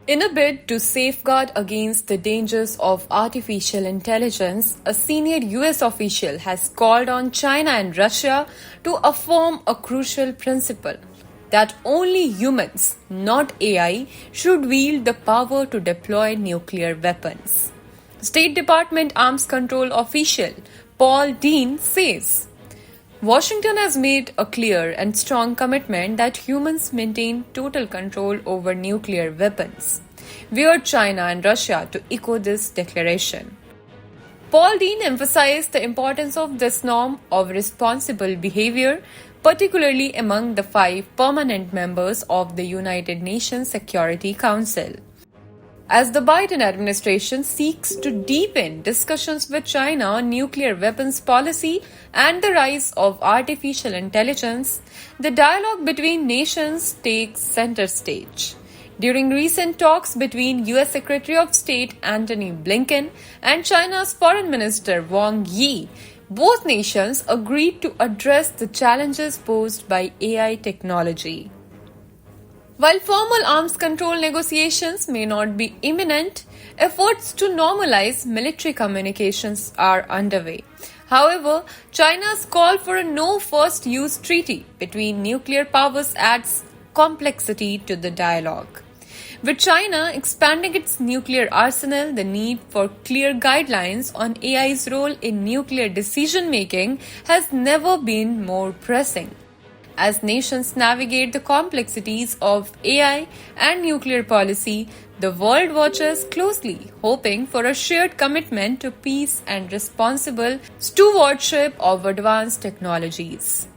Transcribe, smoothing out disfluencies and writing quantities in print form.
In a bid to safeguard against the dangers of artificial intelligence, a senior US official has called on China and Russia to affirm a crucial principle that only humans, not AI, should wield the power to deploy nuclear weapons. State Department Arms Control official Paul Dean says, Washington has made a clear and strong commitment that humans maintain total control over nuclear weapons. We urge China and Russia to echo this declaration. Paul Dean emphasized the importance of this norm of responsible behavior, particularly among the 5 permanent members of the United Nations Security Council. As the Biden administration seeks to deepen discussions with China on nuclear weapons policy and the rise of artificial intelligence, the dialogue between nations takes center stage. During recent talks between US Secretary of State Antony Blinken and China's Foreign Minister Wang Yi, both nations agreed to address the challenges posed by AI technology. While formal arms control negotiations may not be imminent, efforts to normalize military communications are underway. However, China's call for a no-first-use treaty between nuclear powers adds complexity to the dialogue. With China expanding its nuclear arsenal, the need for clear guidelines on AI's role in nuclear decision-making has never been more pressing. As nations navigate the complexities of AI and nuclear policy, the world watches closely, hoping for a shared commitment to peace and responsible stewardship of advanced technologies.